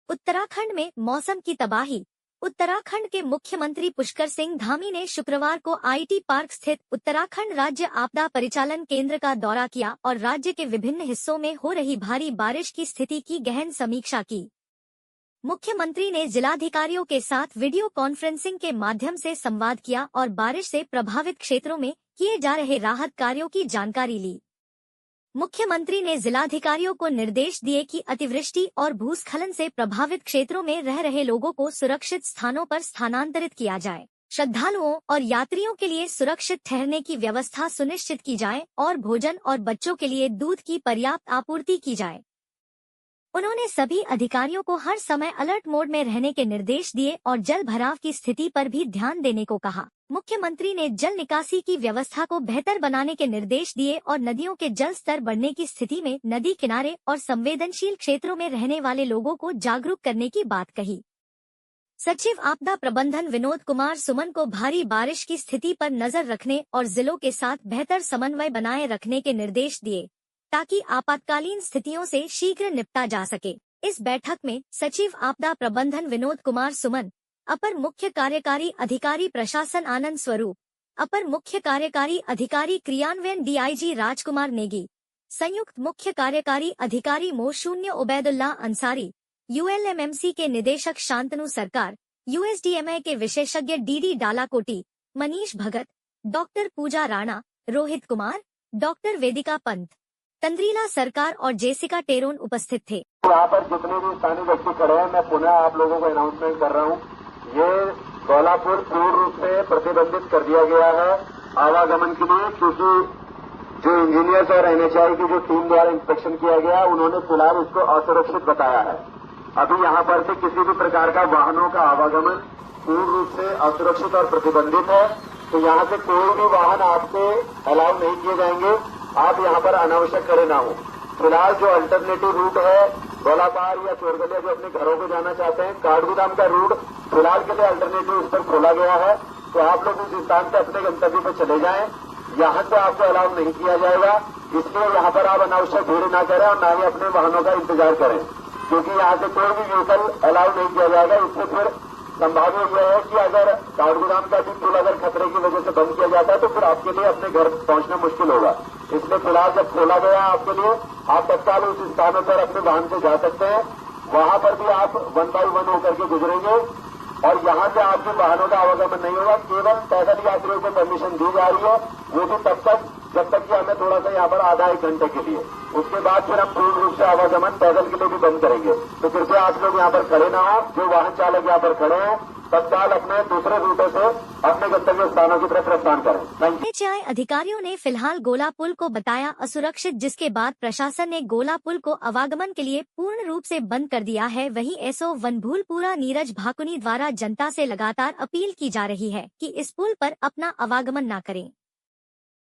उत्तराखंड में मौसम की तबाही। उत्तराखंड के मुख्यमंत्री पुष्कर सिंह धामी ने शुक्रवार को आईटी पार्क स्थित उत्तराखंड राज्य आपदा परिचालन केंद्र का दौरा किया और राज्य के विभिन्न हिस्सों में हो रही भारी बारिश की स्थिति की गहन समीक्षा की। मुख्यमंत्री ने जिलाधिकारियों के साथ वीडियो कॉन्फ्रेंसिंग के माध्यम से संवाद किया और बारिश से प्रभावित क्षेत्रों में किए जा रहे राहत कार्यों की जानकारी ली। मुख्यमंत्री ने जिलाधिकारियों को निर्देश दिए कि अतिवृष्टि और भूस्खलन से प्रभावित क्षेत्रों में रह रहे लोगों को सुरक्षित स्थानों पर स्थानांतरित किया जाए, श्रद्धालुओं और यात्रियों के लिए सुरक्षित ठहरने की व्यवस्था सुनिश्चित की जाए और भोजन और बच्चों के लिए दूध की पर्याप्त आपूर्ति की जाए। उन्होंने सभी अधिकारियों को हर समय अलर्ट मोड में रहने के निर्देश दिए और जल भराव की स्थिति पर भी ध्यान देने को कहा। मुख्यमंत्री ने जल निकासी की व्यवस्था को बेहतर बनाने के निर्देश दिए और नदियों के जल स्तर बढ़ने की स्थिति में नदी किनारे और संवेदनशील क्षेत्रों में रहने वाले लोगों को जागरूक करने की बात कही। सचिव आपदा प्रबंधन विनोद कुमार सुमन को भारी बारिश की स्थिति पर नजर रखने और जिलों के साथ बेहतर समन्वय बनाए रखने के निर्देश दिए ताकि आपातकालीन स्थितियों से शीघ्र निपटा जा सके। इस बैठक में सचिव आपदा प्रबंधन विनोद कुमार सुमन, अपर मुख्य कार्यकारी अधिकारी प्रशासन आनंद स्वरूप, अपर मुख्य कार्यकारी अधिकारी क्रियान्वयन डीआईजी राजकुमार नेगी, संयुक्त मुख्य कार्यकारी अधिकारी मोशून्य उबैदुल्ला अंसारी, यूएलएमएमसी के निदेशक शांतनु सरकार, यूएसडीएमए के विशेषज्ञ डीडी डालाकोटी, मनीष भगत, डॉक्टर पूजा राणा, रोहित कुमार, डॉक्टर वेदिका पंत, तंद्रीला सरकार और जेसिका टेरोन उपस्थित थे। यहाँ पर जितने भी स्थानीय व्यक्ति खड़े हैं, मैं पुनः आप लोगों को अनाउंसमेंट कर रहा हूँ। ये गोलापुर पूर्ण रूप से प्रतिबंधित कर दिया गया है आवागमन के लिए, क्योंकि जो इंजीनियर्स और एनएचआई की जो टीम द्वारा इंस्पेक्शन किया गया, उन्होंने फिलहाल इसको असुरक्षित बताया है। अभी यहाँ पर से किसी भी प्रकार का वाहनों का आवागमन पूर्ण रूप से असुरक्षित और प्रतिबंधित है। तो यहाँ से कोई भी वाहन आपसे अलाउ नहीं किए जाएंगे। आप यहाँ पर अनावश्यक खड़े ना हो। फिलहाल जो अल्टरनेटिव रूट है गोलापार या चोरगलिया, जो अपने घरों को जाना चाहते हैं, काठगोदाम का रूट फिलहाल के लिए अल्टरनेटिव इस पर खोला गया है। तो आप लोग उस स्थान से अपने गंतव्य पर चले जाएं। यहाँ से आपको अलाउ नहीं किया जाएगा, इसलिए यहाँ पर आप अनावश्यक भीड़ ना करें और ना ही अपने वाहनों का इंतजार करें, क्योंकि यहाँ से कोई भी व्हीकल अलाउ नहीं किया जाएगा। इससे फिर संभावना यह है कि अगर काठगोदाम का भी पुल अगर खतरे की वजह से बंद किया जाता है तो फिर आपके लिए अपने घर पहुंचना मुश्किल होगा। इसलिए फिलहाल जब खोला गया आपके लिए, आप तत्काल उस स्थानों पर अपने वाहन से जा सकते हैं। वहां पर भी आप 1 बाय 1 होकर के गुजरेंगे और यहाँ से आपके वाहनों का आवागमन नहीं होगा। केवल पैदल यात्रियों को परमिशन दी जा रही है, वो भी तब तक जब तक कि हमें थोड़ा सा यहाँ पर आधा 1 घंटे के लिए। उसके बाद फिर हम पूर्ण रूप से आवागमन पैदल के लिए भी बंद करेंगे। तो कृपया आप लोग यहाँ पर खड़े ना हो। जो वाहन चालक यहाँ पर खड़े हैं तत्काल अपने दूसरे रूटों से अपने गंतव्य स्थानों की तरफ प्रस्थान करें। एनएचआई अधिकारियों ने फिलहाल गोला पुल को बताया असुरक्षित, जिसके बाद प्रशासन ने गोला पुल को आवागमन के लिए पूर्ण रूप से बंद कर दिया है। वहीं एसओ वनभूलपुरा नीरज भाकुनी द्वारा जनता से लगातार अपील की जा रही है कि इस पुल पर अपना आवागमन न करें।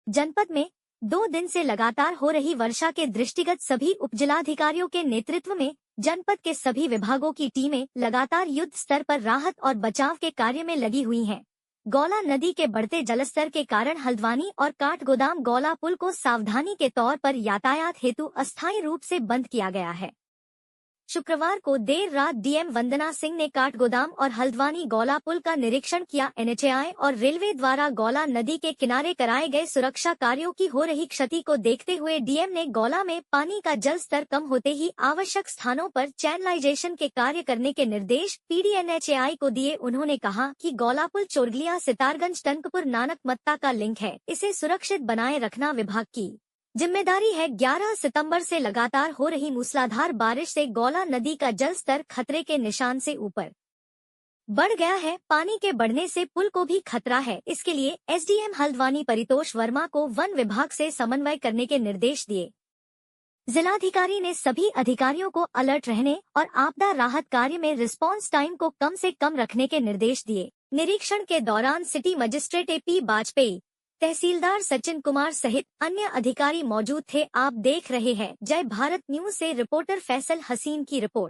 जनपद में 2 दिन से लगातार हो रही वर्षा के दृष्टिगत सभी उपजिलाधिकारियों के नेतृत्व में जनपद के सभी विभागों की टीमें लगातार युद्ध स्तर पर राहत और बचाव के कार्य में लगी हुई हैं। गौला नदी के बढ़ते जलस्तर के कारण हल्द्वानी और काठगोदाम गौला पुल को सावधानी के तौर पर यातायात हेतु अस्थायी रूप से बंद किया गया है। शुक्रवार को देर रात डीएम वंदना सिंह ने काठगोदाम और हल्द्वानी गौला पुल का निरीक्षण किया। एनएचआई और रेलवे द्वारा गौला नदी के किनारे कराए गए सुरक्षा कार्यों की हो रही क्षति को देखते हुए डीएम ने गौला में पानी का जल स्तर कम होते ही आवश्यक स्थानों पर चैनलाइजेशन के कार्य करने के निर्देश पीडीएनएचआई को दिए। उन्होंने कहा कि गौला पुल चोरगलिया सितारगंज टंकपुर नानक मत्ता का लिंक है, इसे सुरक्षित बनाए रखना विभाग की जिम्मेदारी है। 11 सितंबर से लगातार हो रही मूसलाधार बारिश से गौला नदी का जल स्तर खतरे के निशान से ऊपर बढ़ गया है। पानी के बढ़ने से पुल को भी खतरा है। इसके लिए एसडीएम हल्द्वानी परितोष वर्मा को वन विभाग से समन्वय करने के निर्देश दिए। जिलाधिकारी ने सभी अधिकारियों को अलर्ट रहने और आपदा राहत कार्य में रिस्पांस टाइम को कम से कम रखने के निर्देश दिए। निरीक्षण के दौरान सिटी मजिस्ट्रेट एपी वाजपेयी, तहसीलदार सचिन कुमार सहित अन्य अधिकारी मौजूद थे। आप देख रहे हैं जय भारत न्यूज से रिपोर्टर फैसल हसीन की रिपोर्ट।